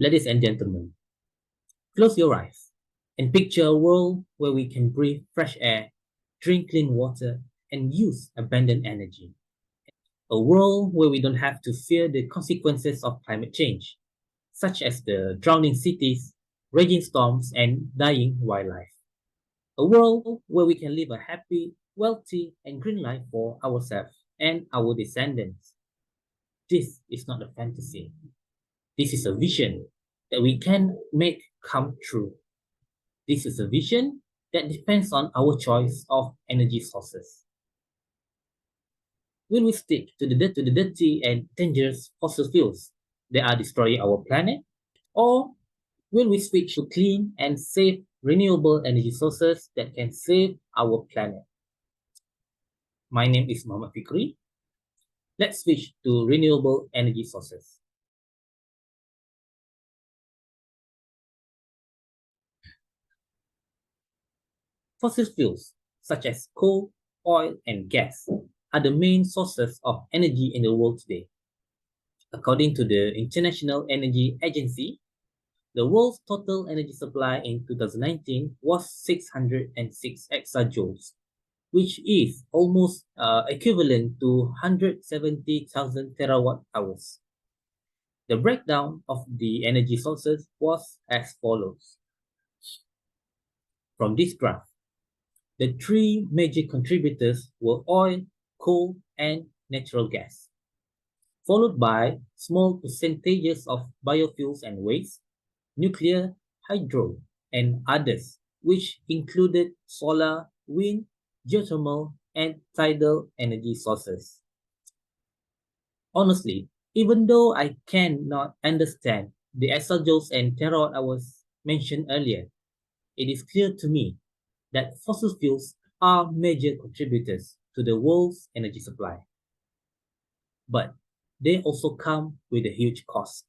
Ladies and gentlemen, close your eyes and picture a world where we can breathe fresh air, drink clean water, and use abundant energy. A world where we don't have to fear the consequences of climate change, such as the drowning cities, raging storms, and dying wildlife. A world where we can live a happy, wealthy, and green life for ourselves and our descendants. This is not a fantasy. This is a vision that we can make come true. This is a vision that depends on our choice of energy sources. Will we stick to the dirty and dangerous fossil fuels that are destroying our planet? Or will we switch to clean and safe renewable energy sources that can save our planet? My name is Muhammad Fikri. Let's switch to renewable energy sources. Fossil fuels, such as coal, oil, and gas, are the main sources of energy in the world today. According to the International Energy Agency, the world's total energy supply in 2019 was 606 exajoules, which is almost equivalent to 170,000 terawatt hours. The breakdown of the energy sources was as follows. From this graph, the three major contributors were oil, coal, and natural gas, followed by small percentages of biofuels and waste, nuclear, hydro, and others, which included solar, wind, geothermal, and tidal energy sources. Honestly, even though I cannot understand the exajoules and terawatt hours mentioned earlier, it is clear to me that fossil fuels are major contributors to the world's energy supply. But they also come with a huge cost.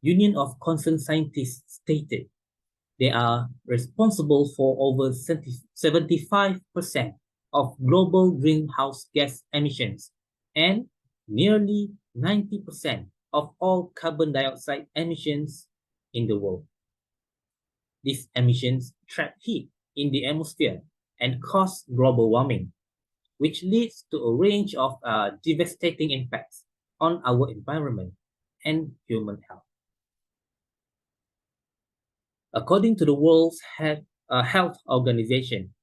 Union of Concerned Scientists stated they are responsible for over 75% of global greenhouse gas emissions and nearly 90% of all carbon dioxide emissions in the world. These emissions trap heat in the atmosphere and cause global warming, which leads to a range of devastating impacts on our environment and human health. According to the World Health Organization,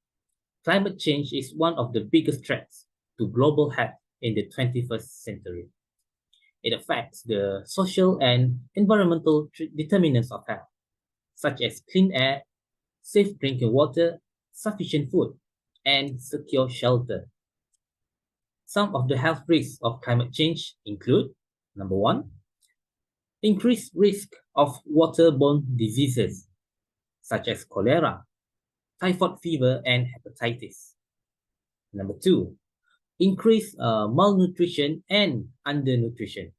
climate change is one of the biggest threats to global health in the 21st century. It affects the social and environmental determinants of health, such as clean air, safe drinking water, sufficient food, and secure shelter. Some of the health risks of climate change include, number one, increased risk of waterborne diseases, such as cholera, typhoid fever, and hepatitis. Number two, increased malnutrition and undernutrition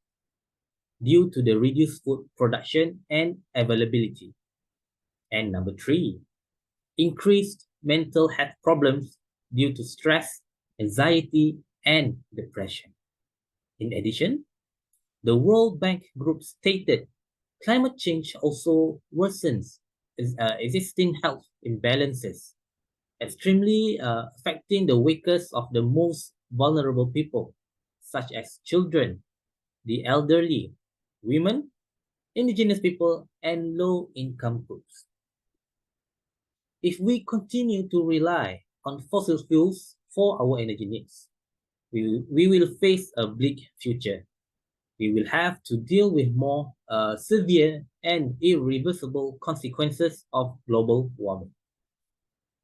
due to the reduced food production and availability. And number three, increased mental health problems due to stress, anxiety, and depression. In addition, the World Bank Group stated climate change also worsens existing health imbalances, extremely affecting the weakest of the most vulnerable people, such as children, the elderly, women, indigenous people, and low-income groups. If we continue to rely on fossil fuels for our energy needs, we will face a bleak future. We will have to deal with more severe and irreversible consequences of global warming.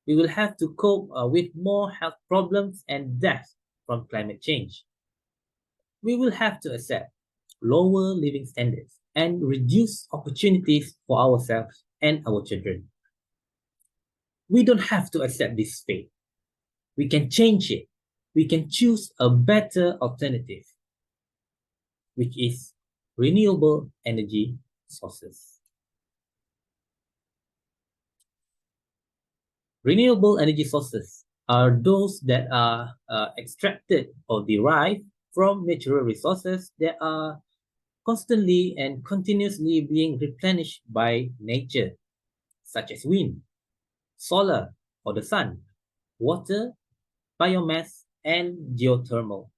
We will have to cope with more health problems and death from climate change. We will have to accept lower living standards and reduce opportunities for ourselves and our children. We don't have to accept this fate. We can change it. We can choose a better alternative, which is renewable energy sources. Renewable energy sources are those that are extracted or derived from natural resources that are constantly and continuously being replenished by nature, such as wind, solar or the sun, water, biomass, and geothermal.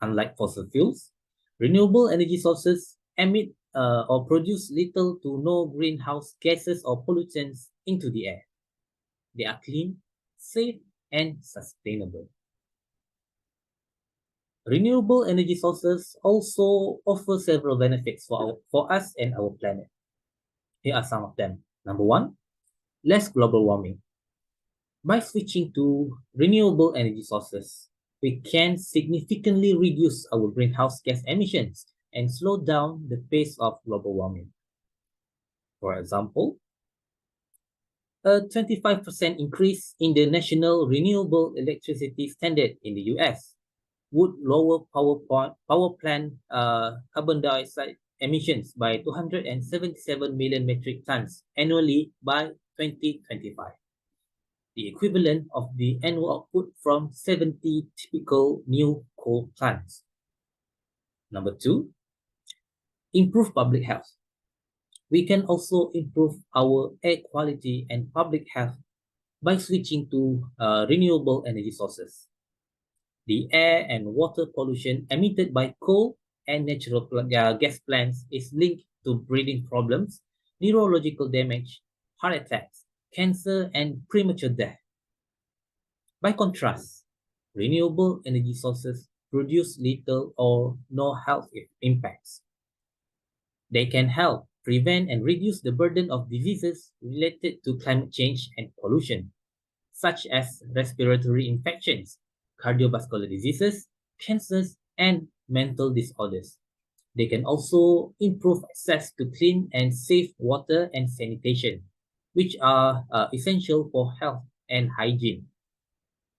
Unlike fossil fuels, renewable energy sources emit or produce little to no greenhouse gases or pollutants into the air. They are clean, safe, and sustainable. Renewable energy sources also offer several benefits for us and our planet. Here are some of them. Number one, less global warming. By switching to renewable energy sources, we can significantly reduce our greenhouse gas emissions and slow down the pace of global warming. For example, a 25% increase in the national renewable electricity standard in the US would lower power plant carbon dioxide emissions by 277 million metric tons annually by 2025, the equivalent of the annual output from 70 typical new coal plants. Number two, improve public health. We can also improve our air quality and public health by switching to renewable energy sources. The air and water pollution emitted by coal and natural gas plants is linked to breathing problems, neurological damage, heart attacks, cancer, and premature death. By contrast, renewable energy sources produce little or no health impacts. They can help prevent and reduce the burden of diseases related to climate change and pollution, such as respiratory infections, cardiovascular diseases, cancers, and mental disorders. They can also improve access to clean and safe water and sanitation, which are essential for health and hygiene.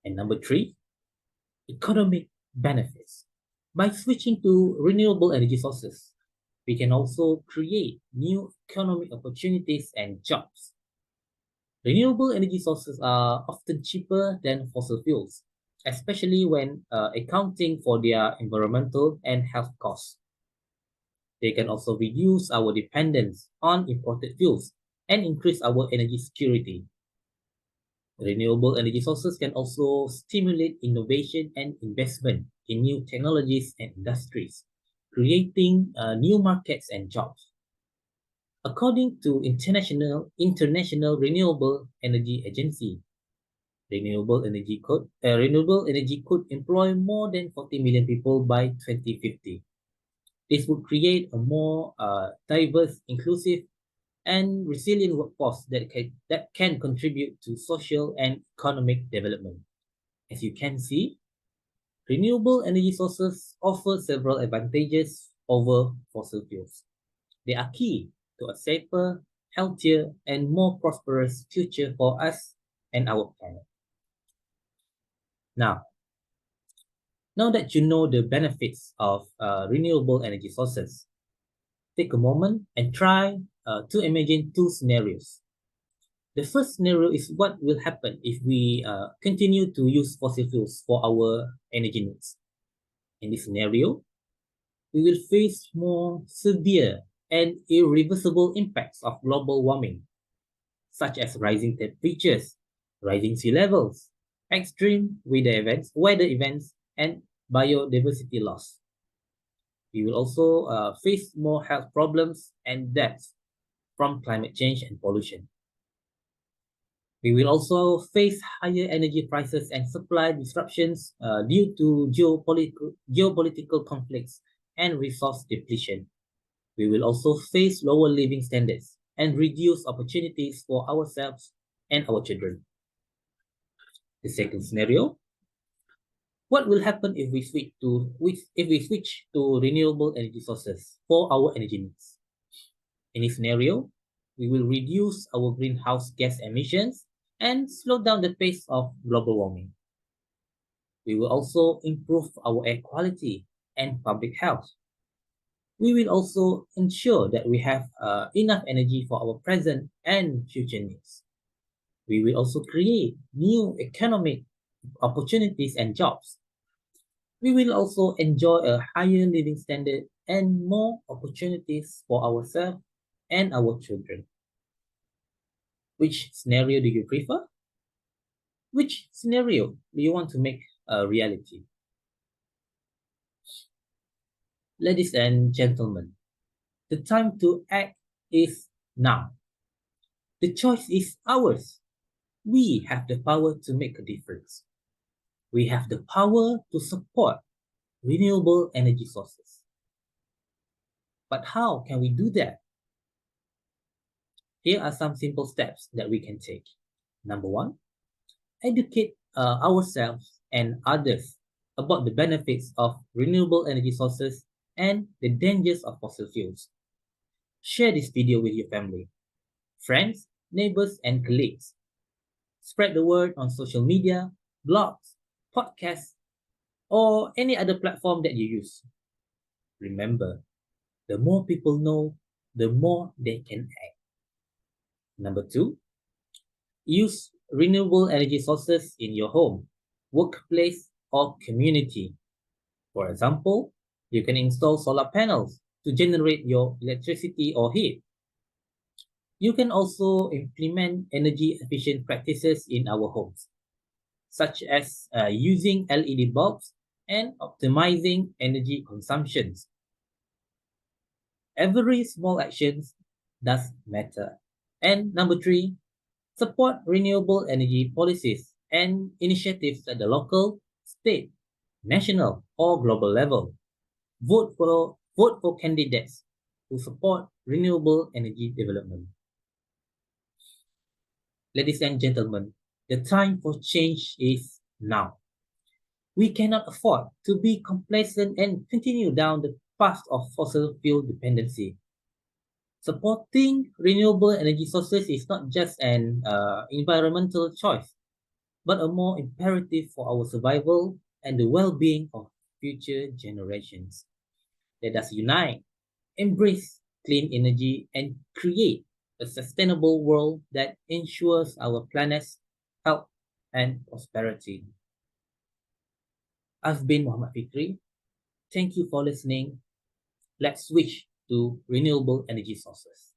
And number three, economic benefits. By switching to renewable energy sources, we can also create new economic opportunities and jobs. Renewable energy sources are often cheaper than fossil fuels, especially when accounting for their environmental and health costs. They can also reduce our dependence on imported fuels and increase our energy security. Renewable energy sources can also stimulate innovation and investment in new technologies and industries, creating new markets and jobs. According to International Renewable Energy Agency, renewable energy could employ more than 40 million people by 2050. This would create a more diverse, inclusive, and resilient workforce that can contribute to social and economic development. As you can see, renewable energy sources offer several advantages over fossil fuels. They are key to a safer, healthier, and more prosperous future for us and our planet. Now that you know the benefits of renewable energy sources, take a moment and try to imagine two scenarios. The first scenario is what will happen if we continue to use fossil fuels for our energy needs. In this scenario, we will face more severe and irreversible impacts of global warming, such as rising temperatures, rising sea levels, extreme weather events, and biodiversity loss. We will also face more health problems and deaths from climate change and pollution. We will also face higher energy prices and supply disruptions due to geopolitical conflicts and resource depletion. We will also face lower living standards and reduce opportunities for ourselves and our children. The second scenario, what will happen if we switch to renewable energy sources for our energy needs? In this scenario, we will reduce our greenhouse gas emissions and slow down the pace of global warming. We will also improve our air quality and public health. We will also ensure that we have enough energy for our present and future needs. We will also create new economic opportunities and jobs. We will also enjoy a higher living standard and more opportunities for ourselves and our children. Which scenario do you prefer? Which scenario do you want to make a reality? Ladies and gentlemen, the time to act is now. The choice is ours. We have the power to make a difference. We have the power to support renewable energy sources. But how can we do that? Here are some simple steps that we can take. Number one, educate ourselves and others about the benefits of renewable energy sources and the dangers of fossil fuels. Share this video with your family, friends, neighbors, and colleagues. Spread the word on social media, blogs, podcasts, or any other platform that you use. Remember, the more people know, the more they can act. Number two, use renewable energy sources in your home, workplace, or community. For example, you can install solar panels to generate your electricity or heat. You can also implement energy efficient practices in our homes, such as using LED bulbs and optimizing energy consumptions. Every small action does matter. And number three, support renewable energy policies and initiatives at the local, state, national, or global level. Vote for candidates who support renewable energy development. Ladies and gentlemen, the time for change is now. We cannot afford to be complacent and continue down the path of fossil fuel dependency. Supporting renewable energy sources is not just an environmental choice, but a more imperative for our survival and the well-being of future generations. Let us unite, embrace clean energy, and create a sustainable world that ensures our planet's health and prosperity. I've been Muhammad Fikri. Thank you for listening. Let's switch to renewable energy sources.